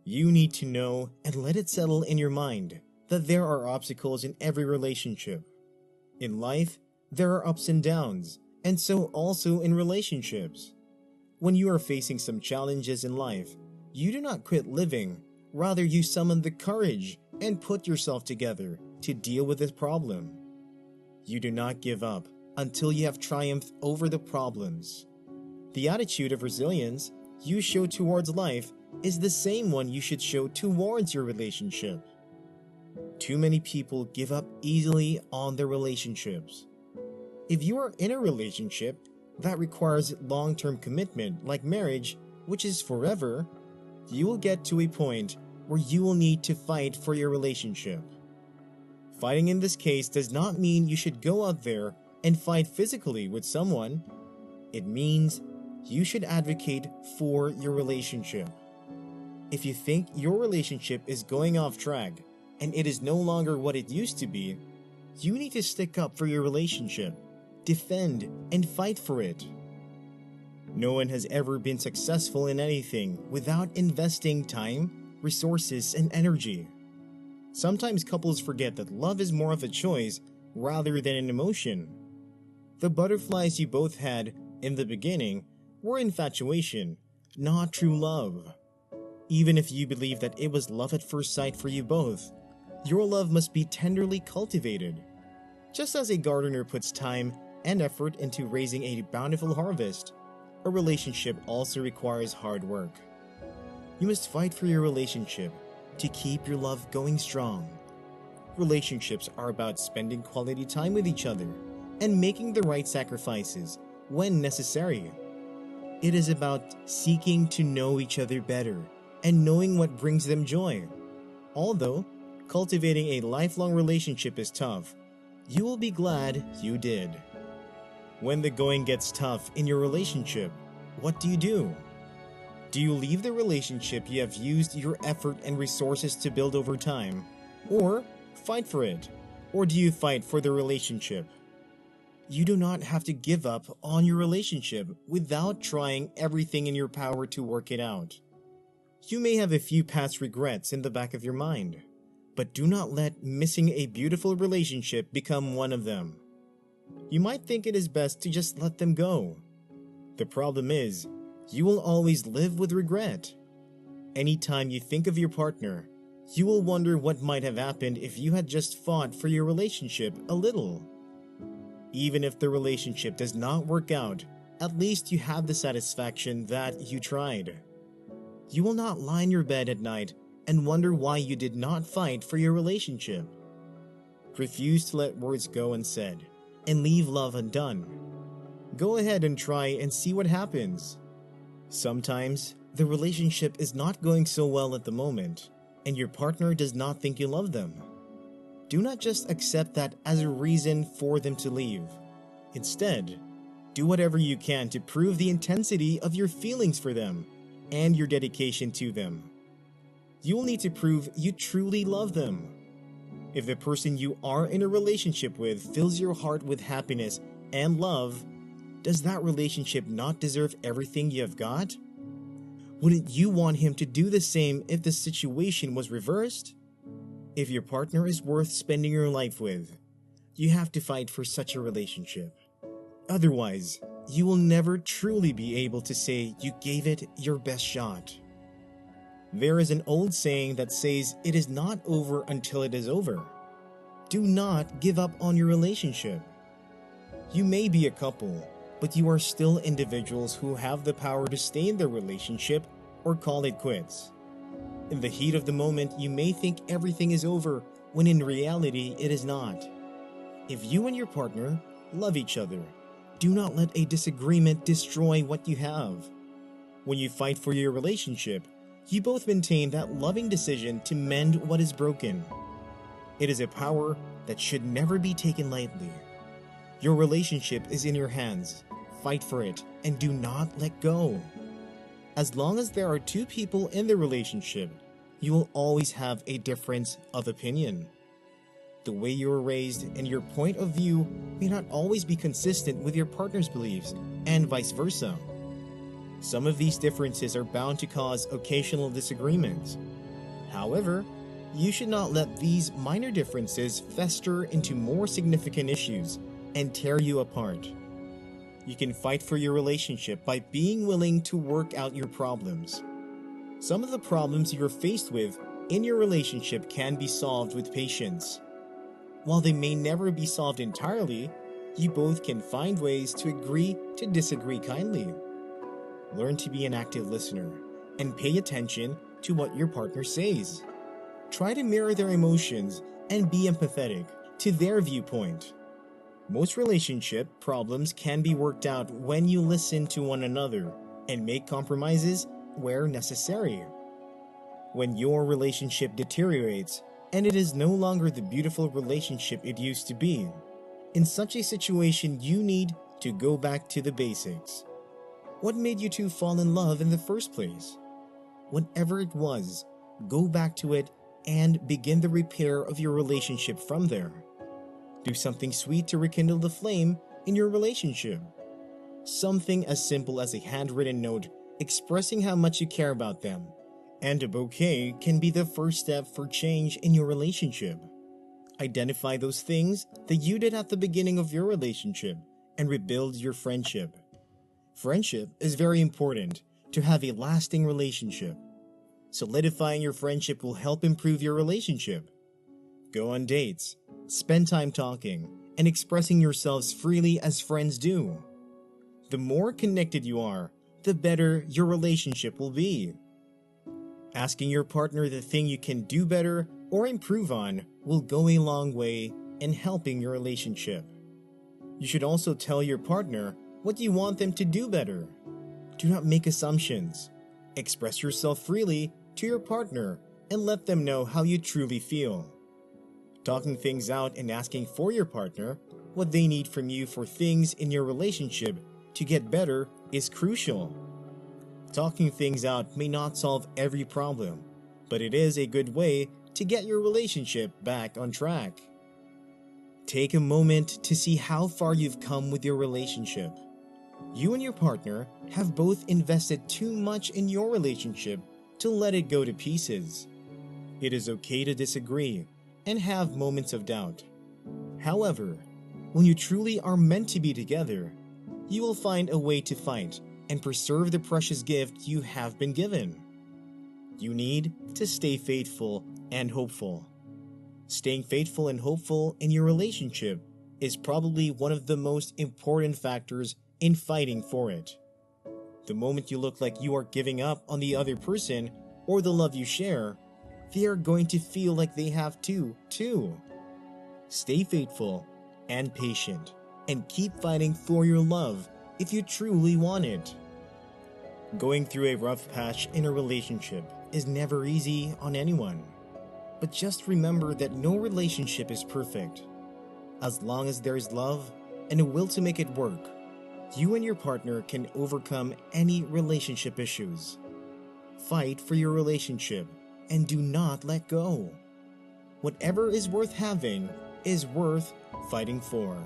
You need to know and let it settle in your mind that there are obstacles in every relationship. In life, there are ups and downs, and so also in relationships. When you are facing some challenges in life, you do not quit living, rather you summon the courage and put yourself together to deal with this problem. You do not give up until you have triumphed over the problems. The attitude of resilience you show towards life is the same one you should show towards your relationship. Too many people give up easily on their relationships. If you are in a relationship that requires long-term commitment like marriage, which is forever, you will get to a point where you will need to fight for your relationship. Fighting in this case does not mean you should go out there and fight physically with someone. It means you should advocate for your relationship. If you think your relationship is going off track and it is no longer what it used to be, you need to stick up for your relationship, defend, and fight for it. No one has ever been successful in anything without investing time, resources, and energy. Sometimes couples forget that love is more of a choice rather than an emotion. The butterflies you both had in the beginning were infatuation, not true love. Even if you believe that it was love at first sight for you both, your love must be tenderly cultivated. Just as a gardener puts time and effort into raising a bountiful harvest, a relationship also requires hard work. You must fight for your relationship to keep your love going strong. Relationships are about spending quality time with each other and making the right sacrifices when necessary. It is about seeking to know each other better and knowing what brings them joy. Although cultivating a lifelong relationship is tough, you will be glad you did. When the going gets tough in your relationship, what do? Do you leave the relationship you have used your effort and resources to build over time, or fight for it? Or do you fight for the relationship? You do not have to give up on your relationship without trying everything in your power to work it out. You may have a few past regrets in the back of your mind, but do not let missing a beautiful relationship become one of them. You might think it is best to just let them go. The problem is, you will always live with regret. Anytime you think of your partner, you will wonder what might have happened if you had just fought for your relationship a little. Even if the relationship does not work out, at least you have the satisfaction that you tried. You will not lie in your bed at night and wonder why you did not fight for your relationship. Refuse to let words go unsaid and leave love undone. Go ahead and try and see what happens. Sometimes, the relationship is not going so well at the moment, and your partner does not think you love them. Do not just accept that as a reason for them to leave. Instead, do whatever you can to prove the intensity of your feelings for them and your dedication to them. You will need to prove you truly love them. If the person you are in a relationship with fills your heart with happiness and love, does that relationship not deserve everything you have got? Wouldn't you want him to do the same if the situation was reversed? If your partner is worth spending your life with, you have to fight for such a relationship. Otherwise, you will never truly be able to say you gave it your best shot. There is an old saying that says it is not over until it is over. Do not give up on your relationship. You may be a couple, but you are still individuals who have the power to stay in their relationship or call it quits. In the heat of the moment, you may think everything is over when in reality it is not. If you and your partner love each other, do not let a disagreement destroy what you have. When you fight for your relationship, you both maintain that loving decision to mend what is broken. It is a power that should never be taken lightly. Your relationship is in your hands. Fight for it and do not let go. As long as there are two people in the relationship, you will always have a difference of opinion. The way you were raised and your point of view may not always be consistent with your partner's beliefs, and vice versa. Some of these differences are bound to cause occasional disagreements, However, you should not let these minor differences fester into more significant issues and tear you apart. You can fight for your relationship by being willing to work out your problems. Some of the problems you're faced with in your relationship can be solved with patience. While they may never be solved entirely, you both can find ways to agree to disagree kindly. Learn to be an active listener and pay attention to what your partner says. Try to mirror their emotions and be empathetic to their viewpoint. Most relationship problems can be worked out when you listen to one another and make compromises where necessary. When your relationship deteriorates and it is no longer the beautiful relationship it used to be, in such a situation you need to go back to the basics. What made you two fall in love in the first place? Whatever it was, go back to it and begin the repair of your relationship from there. Do something sweet to rekindle the flame in your relationship. Something as simple as a handwritten note expressing how much you care about them, and a bouquet can be the first step for change in your relationship. Identify those things that you did at the beginning of your relationship and rebuild your friendship. Friendship is very important to have a lasting relationship. Solidifying your friendship will help improve your relationship. Go on dates, spend time talking, and expressing yourselves freely as friends do. The more connected you are, the better your relationship will be. Asking your partner the thing you can do better or improve on will go a long way in helping your relationship. You should also tell your partner what you want them to do better. Do not make assumptions. Express yourself freely to your partner and let them know how you truly feel. Talking things out and asking for your partner what they need from you for things in your relationship to get better is crucial. Talking things out may not solve every problem, but it is a good way to get your relationship back on track. Take a moment to see how far you've come with your relationship. You and your partner have both invested too much in your relationship to let it go to pieces. It is okay to disagree and have moments of doubt. However, when you truly are meant to be together, you will find a way to fight and preserve the precious gift you have been given. You need to stay faithful and hopeful. Staying faithful and hopeful in your relationship is probably one of the most important factors in fighting for it. The moment you look like you are giving up on the other person or the love you share, they are going to feel like they have to, too. Stay faithful and patient, and keep fighting for your love if you truly want it. Going through a rough patch in a relationship is never easy on anyone. But just remember that no relationship is perfect. As long as there is love and a will to make it work, you and your partner can overcome any relationship issues. Fight for your relationship and do not let go. Whatever is worth having is worth fighting for.